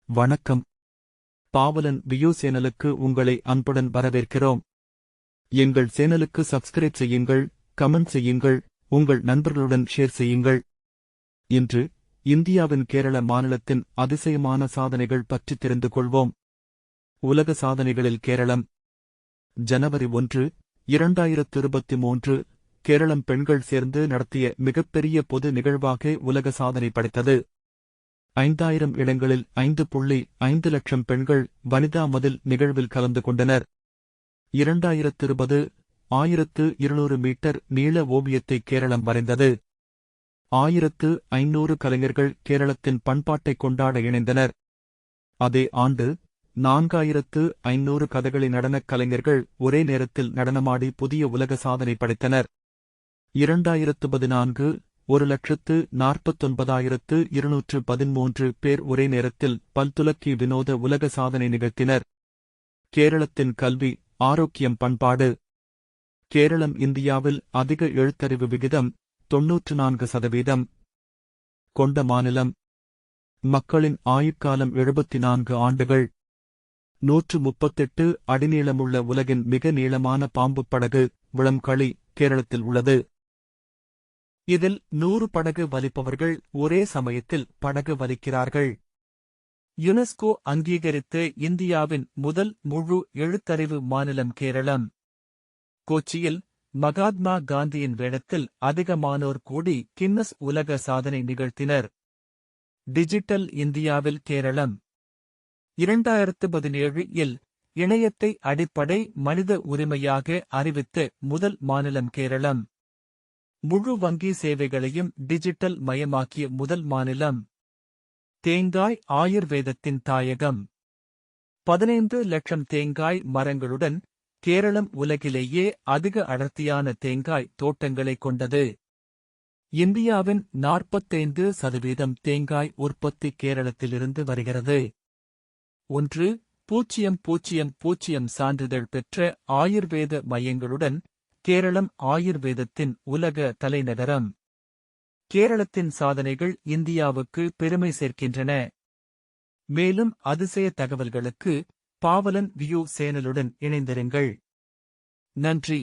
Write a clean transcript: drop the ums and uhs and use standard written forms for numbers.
வணக்கம். பாவலன் வியூ சேனலுக்கு உங்களை அன்புடன் வரவேற்கிறோம். எங்கள் சேனலுக்கு சப்ஸ்கிரைப் செய்யுங்கள், கமெண்ட் செய்யுங்கள், உங்கள் நண்பர்களுடன் ஷேர் செய்யுங்கள். இன்று இந்தியாவின் கேரள மாநிலத்தின் அதிசயமான சாதனைகள் பற்றி தெரிந்து கொள்வோம். உலக சாதனைகளில் கேரளம். ஜனவரி 1, 2023 கேரளம் பெண்கள் சேர்ந்து நடத்திய மிகப்பெரிய பொது நிகழ்வாக உலக சாதனை படைத்தது. 5000 இடங்களில் 5.5 லட்சம் பெண்கள் வனிதா மதில் நிகழ்வில் கலந்து கொண்டனர். 2020 1200 மீட்டர் நீள ஓவியத்தை கேரளம் வரைந்தது. 1500 கலைஞர்கள் கேரளத்தின் பண்பாட்டை கொண்டாட இணைந்தனர். அதே ஆண்டு 4500 கதகளி நடனக் கலைஞர்கள் ஒரே நேரத்தில் நடனமாடி புதிய உலக சாதனை படைத்தனர். 2014 1,49,213 பேர் ஒரே நேரத்தில் பல்துலக்கி வினோத உலக சாதனை நிகழ்த்தினர். கேரளத்தின் கல்வி, ஆரோக்கியம், பண்பாடு. கேரளம் இந்தியாவில் அதிக எழுத்தறிவு விகிதம் 94% கொண்ட மாநிலம். மக்களின் ஆயுட்காலம் 74 ஆண்டுகள். 138 அடி நீளமுள்ள உலகின் மிக நீளமான பாம்பு படகு விளம்களி கேரளத்தில் உள்ளது. இதில் 100 படகு வலிப்பவர்கள் ஒரே சமயத்தில் படகு வலிக்கிறார்கள். யுனெஸ்கோ அங்கீகரித்த இந்தியாவின் முதல் முழு எழுத்தறிவு மாநிலம் கேரளம். கொச்சியில் மகாத்மா காந்தியின் வேடத்தில் அதிகமானோர் கூடி கின்னஸ் உலக சாதனை நிகழ்த்தினர். டிஜிட்டல் இந்தியாவில் கேரளம். 2017 இணையத்தை அடிப்படை மனித உரிமையாக அறிவித்த முதல் மாநிலம் கேரளம். முழு வங்கி சேவைகளையும் டிஜிட்டல் மயமாக்கிய முதல் மாநிலம். தேங்காய் ஆயுர்வேதத்தின் தாயகம். 15 லட்சம் தேங்காய் மரங்களுடன் கேரளம் உலகிலேயே அதிக அடர்த்தியான தேங்காய் தோட்டங்களை கொண்டது. இந்தியாவின் 45% தேங்காய் உற்பத்தி கேரளத்திலிருந்து வருகிறது. 1,000,000 சான்றிதழ் பெற்ற ஆயுர்வேத மையங்களுடன் கேரளம் ஆயுர்வேதத்தின் உலக தலைநகரம். கேரளத்தின் சாதனைகள் இந்தியாவுக்கு பெருமை சேர்க்கின்றன. மேலும் அதிசய தகவல்களுக்கு பாவலன் வியூ சேனலுடன் இணைந்திருங்கள். நன்றி.